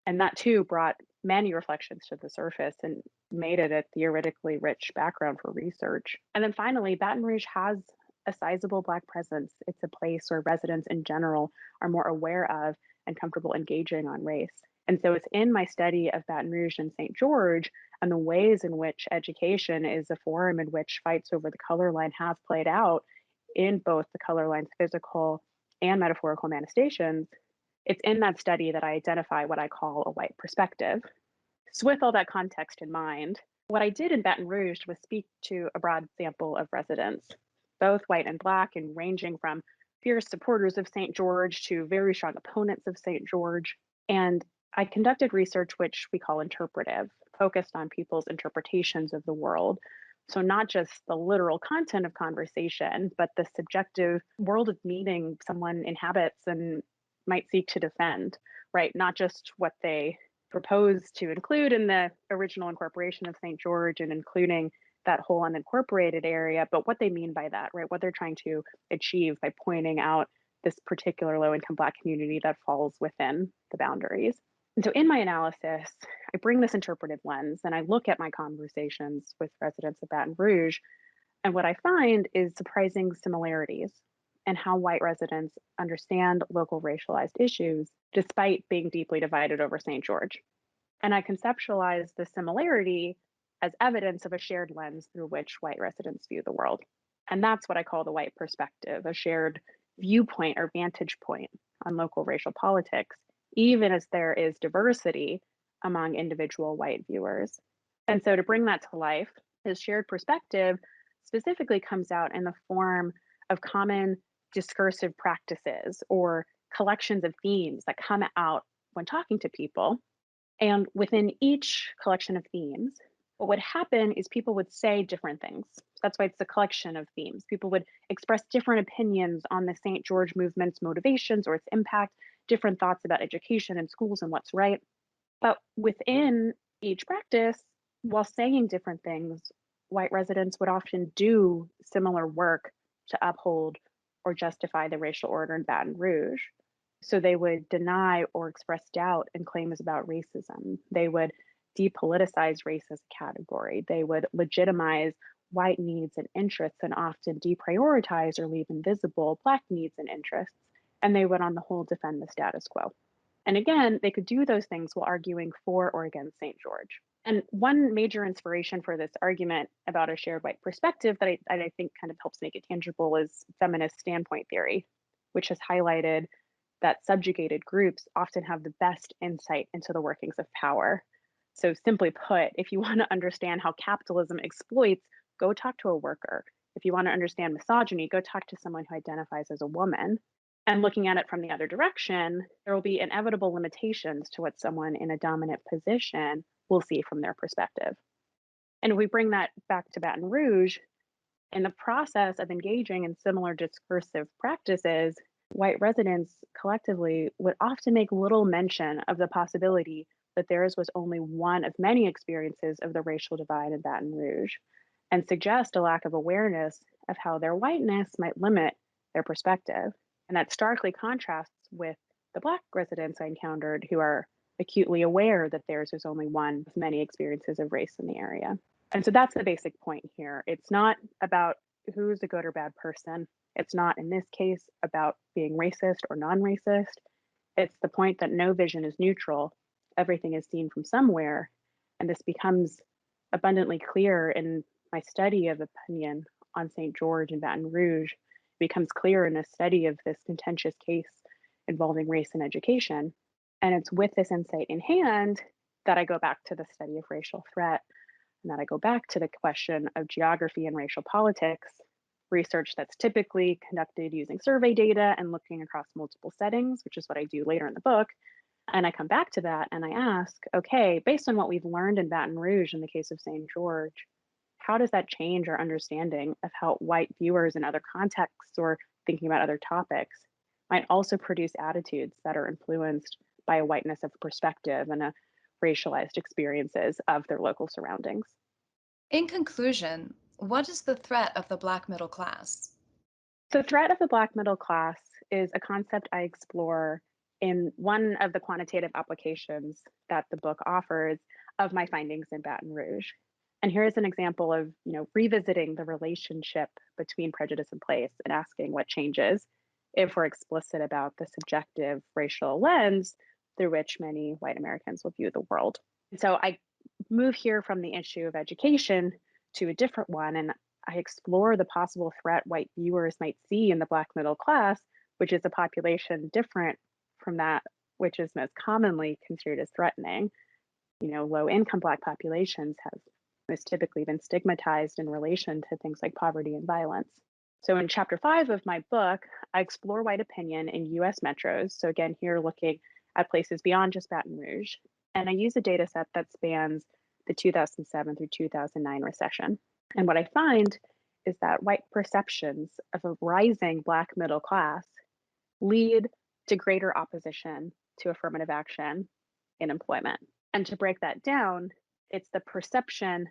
And that too brought many reflections to the surface and made it a theoretically rich background for research. And then finally, Baton Rouge has a sizable Black presence. It's a place where residents in general are more aware of and comfortable engaging on race. And so it's in my study of Baton Rouge and St. George and the ways in which education is a forum in which fights over the color line have played out in both the color line's physical and metaphorical manifestations. It's in that study that I identify what I call a white perspective. So with all that context in mind, what I did in Baton Rouge was speak to a broad sample of residents, both white and Black, and ranging from fierce supporters of St. George to very strong opponents of St. George. And I conducted research which we call interpretive, focused on people's interpretations of the world. So not just the literal content of conversation, but the subjective world of meaning someone inhabits and might seek to defend, right? Not just what they propose to include in the original incorporation of St. George and including that whole unincorporated area, but what they mean by that, right? What they're trying to achieve by pointing out this particular low income Black community that falls within the boundaries. And so in my analysis, I bring this interpretive lens and I look at my conversations with residents of Baton Rouge. And what I find is surprising similarities in how white residents understand local racialized issues despite being deeply divided over St. George. And I conceptualize the similarity as evidence of a shared lens through which white residents view the world. And that's what I call the white perspective, a shared viewpoint or vantage point on local racial politics, even as there is diversity among individual white viewers. And so to bring that to life, this shared perspective specifically comes out in the form of common discursive practices or collections of themes that come out when talking to people. And within each collection of themes, what would happen is people would say different things. That's why it's a collection of themes. People would express different opinions on the St. George movement's motivations or its impact, different thoughts about education and schools and what's right. But within each practice, while saying different things, white residents would often do similar work to uphold or justify the racial order in Baton Rouge. So they would deny or express doubt and claims about racism. They would depoliticize race as a category. They would legitimize white needs and interests and often deprioritize or leave invisible Black needs and interests. And they would, on the whole, defend the status quo. And again, they could do those things while arguing for or against St. George. And one major inspiration for this argument about a shared white perspective that I think kind of helps make it tangible is feminist standpoint theory, which has highlighted that subjugated groups often have the best insight into the workings of power. So, simply put, if you want to understand how capitalism exploits, go talk to a worker. If you want to understand misogyny, go talk to someone who identifies as a woman. And looking at it from the other direction, there will be inevitable limitations to what someone in a dominant position will see from their perspective. And if we bring that back to Baton Rouge, in the process of engaging in similar discursive practices, white residents collectively would often make little mention of the possibility that theirs was only one of many experiences of the racial divide in Baton Rouge, and suggest a lack of awareness of how their whiteness might limit their perspective. And that starkly contrasts with the Black residents I encountered who are acutely aware that theirs is only one of many experiences of race in the area. And so that's the basic point here. It's not about who's a good or bad person. It's not, in this case, about being racist or non racist. It's the point that no vision is neutral. Everything is seen from somewhere. And this becomes abundantly clear in my study of opinion on St. George and Baton Rouge. It becomes clear in a study of this contentious case involving race and education. And it's with this insight in hand that I go back to the study of racial threat, and that I go back to the question of geography and racial politics, research that's typically conducted using survey data and looking across multiple settings, which is what I do later in the book. And I come back to that and I ask, okay, based on what we've learned in Baton Rouge in the case of St. George, how does that change our understanding of how white viewers in other contexts or thinking about other topics might also produce attitudes that are influenced by a whiteness of perspective and a racialized experiences of their local surroundings? In conclusion, what is the threat of the Black middle class? The threat of the Black middle class is a concept I explore in one of the quantitative applications that the book offers of my findings in Baton Rouge. And here is an example of, revisiting the relationship between prejudice and place and asking what changes if we're explicit about the subjective racial lens through which many white Americans will view the world. And so I move here from the issue of education to a different one, and I explore the possible threat white viewers might see in the Black middle class, which is a population different from that which is most commonly considered as threatening. Low income Black populations have most typically been stigmatized in relation to things like poverty and violence. So in chapter 5 of my book, I explore white opinion in US metros. So again, here looking at places beyond just Baton Rouge. And I use a data set that spans the 2007 through 2009 recession. And what I find is that white perceptions of a rising Black middle class lead to greater opposition to affirmative action in employment. And to break that down, it's the perception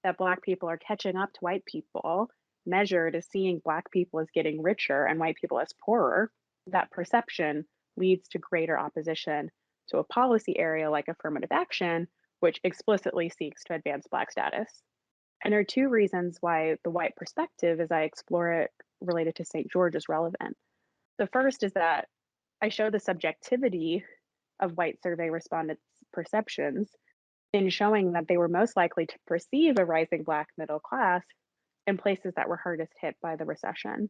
that Black people are catching up to white people, measured as seeing Black people as getting richer and white people as poorer. That perception leads to greater opposition to a policy area like affirmative action, which explicitly seeks to advance Black status. And there are two reasons why the white perspective, as I explore it related to St. George, is relevant. The first is that I show the subjectivity of white survey respondents' perceptions in showing that they were most likely to perceive a rising Black middle class in places that were hardest hit by the recession.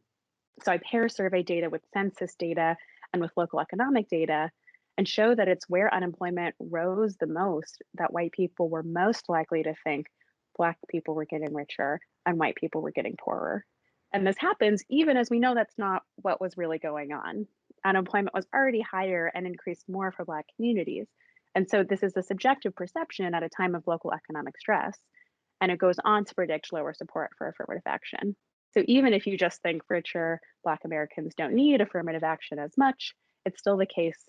So I pair survey data with census data and with local economic data and show that it's where unemployment rose the most that white people were most likely to think Black people were getting richer and white people were getting poorer. And this happens even as we know that's not what was really going on. Unemployment was already higher and increased more for Black communities. And so this is a subjective perception at a time of local economic stress. And it goes on to predict lower support for affirmative action. So even if you just think richer Black Americans don't need affirmative action as much, it's still the case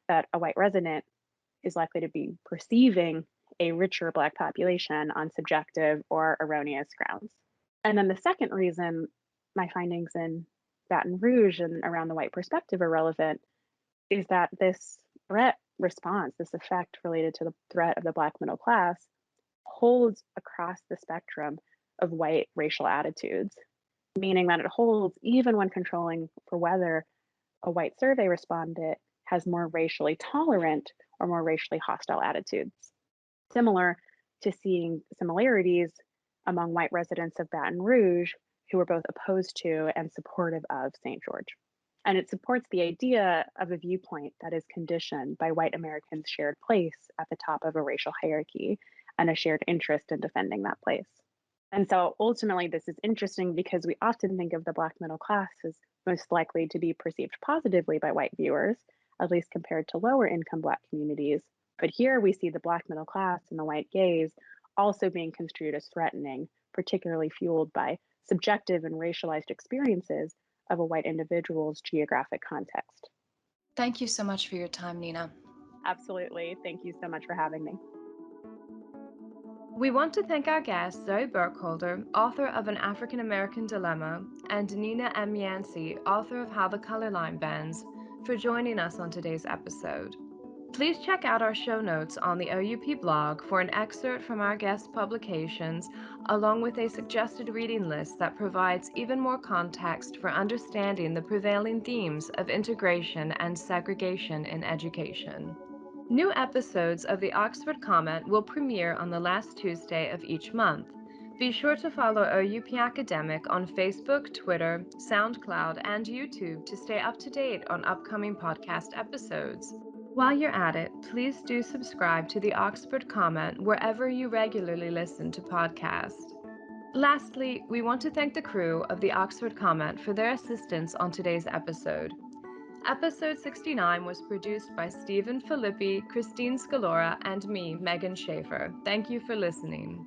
that a white resident is likely to be perceiving a richer Black population on subjective or erroneous grounds. And then the second reason my findings in Baton Rouge and around the white perspective are relevant is that this threat response, this effect related to the threat of the Black middle class, holds across the spectrum of white racial attitudes, meaning that it holds even when controlling for whether a white survey respondent has more racially tolerant or more racially hostile attitudes, similar to seeing similarities among white residents of Baton Rouge who were both opposed to and supportive of St. George. And it supports the idea of a viewpoint that is conditioned by white Americans' shared place at the top of a racial hierarchy and a shared interest in defending that place. And so ultimately, this is interesting because we often think of the Black middle class as most likely to be perceived positively by white viewers, at least compared to lower income Black communities. But here we see the Black middle class and the white gaze also being construed as threatening, particularly fueled by subjective and racialized experiences of a white individual's geographic context. Thank you so much for your time, Nina. Absolutely. Thank you so much for having me. We want to thank our guest, Zoë Burkholder, author of An African American Dilemma, and Nina M. Yancey, author of How the Color Line Bends, for joining us on today's episode. Please check out our show notes on the OUP blog for an excerpt from our guest publications, along with a suggested reading list that provides even more context for understanding the prevailing themes of integration and segregation in education. New episodes of the Oxford Comment will premiere on the last Tuesday of each month. Be sure to follow OUP Academic on Facebook, Twitter, SoundCloud, and YouTube to stay up to date on upcoming podcast episodes. While you're at it, please do subscribe to the Oxford Comment wherever you regularly listen to podcasts. Lastly, we want to thank the crew of the Oxford Comment for their assistance on today's episode. Episode 69 was produced by Stephen Filippi, Christine Scalora, and me, Megan Schaefer. Thank you for listening.